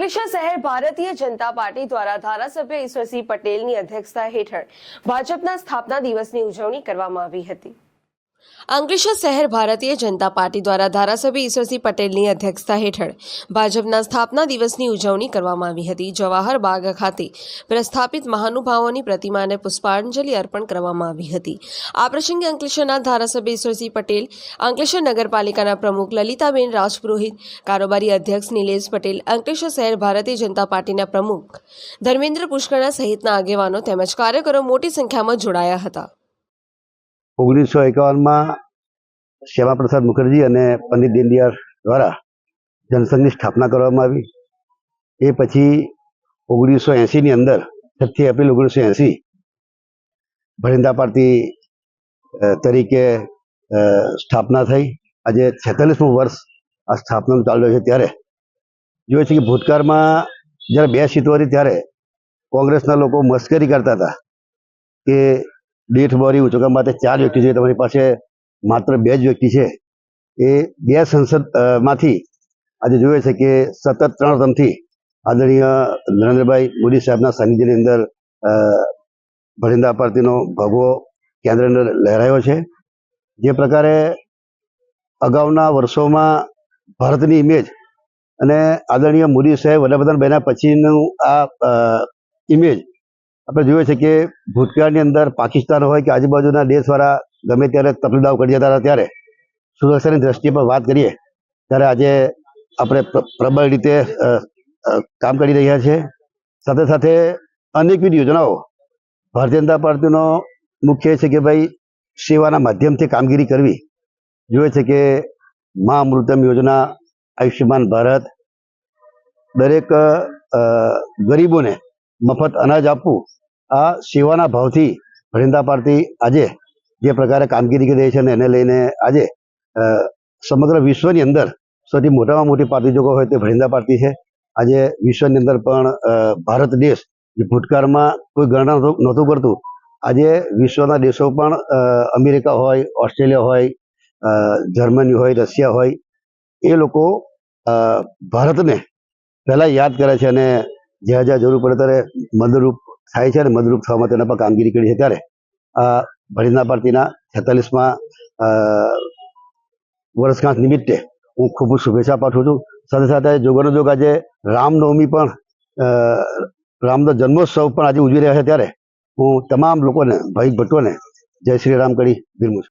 અંકલેશ્વર શહેર ભારતીય જનતા પાર્ટી દ્વારા ધારાસભ્ય ઈશ્વરસિંહ પટેલની અધ્યક્ષતા હેઠળ ભાજપના સ્થાપના દિવસની ઉજવણી કરવામાં આવી હતી। અંકલેશ્વર શહેર ભારતીય જનતા પાર્ટી દ્વારા ધારાસભ્ય ઈશ્વરસિંહ પટેલની અધ્યક્ષતા હેઠળ ભાજપના સ્થાપના દિવસની ઉજવણી કરવામાં આવી હતી। જવાહર બાગ ખાતે પ્રસ્થાપિત મહાનુભાવોની પ્રતિમાને પુષ્પાંજલિ અર્પણ કરવામાં આવી હતી। આ પ્રસંગે અંકલેશ્વરના ધારાસભ્ય ઈશ્વરસિંહ પટેલ, અંકલેશ્વર નગરપાલિકાના પ્રમુખ લલિતાબેન રાજપુરોહિત, કારોબારી અધ્યક્ષ નિલેશ પટેલ, અંકલેશ્વર શહેર ભારતીય જનતા પાર્ટીના પ્રમુખ ધર્મેન્દ્ર પુષ્કરના સહિતના આગેવાનો તેમજ કાર્યકરો મોટી સંખ્યામાં જોડાયા હતા। 1951 માં શ્યામા પ્રસાદ મુખર્જી અને પંડિત દીનદયાળ દ્વારા જનસંઘની સ્થાપના કરવામાં આવી। એ પછી 1980 ની અંદર 6 એપ્રિલ 1980 ભરિંદા પાર્ટી તરીકે સ્થાપના થઈ। આજે 46મું વર્ષ આ સ્થાપનાનું ચાલી રહ્યું છે। ત્યારે જોઈએ છે કે ભૂતકાળમાં જ્યારે 2 સીટો હતી ત્યારે કોંગ્રેસના લોકો મસ્કરી કરતા હતા કે દીઠ બોરી ઉચકવા માટે 4 વ્યક્તિ છે, તમારી પાસે માત્ર 2 જ વ્યક્તિ છે। એ 2 સંસદમાંથી આજે જોઈએ છે કે સતત 3 ટર્મથી આદરણીય નરેન્દ્રભાઈ મોદી સાહેબના સાનિધ્યની અંદર ભરિંદા પાર્ટીનો ભગવો કેન્દ્રની અંદર લહેરાયો છે। જે પ્રકારે અગાઉના વર્ષોમાં ભારતની ઇમેજ અને આદરણીય મોદી સાહેબ વડાપ્રધાન બન્યા પછીનું આ ઇમેજ આપણે જોઈએ છે કે ભૂતકાળની અંદર પાકિસ્તાન હોય કે આજુબાજુના દેશવાળા ગમે ત્યારે તપલીદાવ કરી જતા હતા। ત્યારે સુરક્ષાની દ્રષ્ટિએ પર વાત કરીએ ત્યારે આજે આપણે પ્રબળ રીતે કામ કરી રહ્યા છીએ। સાથે સાથે અનેકવિધ યોજનાઓ ભારતીય જનતા પાર્ટીનો મુખ્ય છે કે ભાઈ સેવાના માધ્યમથી કામગીરી કરવી। જોઈએ છે કે મા અમૃતમ યોજના, આયુષ્યમાન ભારત, દરેક ગરીબોને મફત અનાજ આપવું, આ સેવાના ભાવથી ભરિંદા પાર્ટી આજે જે પ્રકારે કામગીરી કરી રહી છે અને એને લઈને આજે સમગ્ર વિશ્વની અંદર સૌથી મોટામાં મોટી પાર્ટી જો હોય તે ભરિંદા પાર્ટી છે। આજે વિશ્વની અંદર પણ ભારત દેશ જે ભૂતકાળમાં કોઈ ગણના નહોતું કરતું, આજે વિશ્વના દેશો પણ અમેરિકા હોય, ઓસ્ટ્રેલિયા હોય, જર્મની હોય, રશિયા હોય, એ લોકો ભારતને પહેલાં યાદ કરે છે અને જ્યાં જ્યાં જરૂર પડે ત્યારે મદદરૂપ થાય છે અને મદદરૂપ થવા માટે એના પર કામગીરી કરી છે। ત્યારે આ ભરિંદા પાર્ટીના 46મા વર્ષગાંઠ નિમિત્તે હું ખૂબ શુભેચ્છા પાઠવું છું। સાથે સાથે જોગનો જોગ આજે રામનવમી પણ રામનો જન્મોત્સવ પણ આજે ઉજવી રહ્યા છે। ત્યારે હું તમામ લોકોને, ભાઈ ભટ્ટોને જય શ્રી રામ કરી બિરમું છું।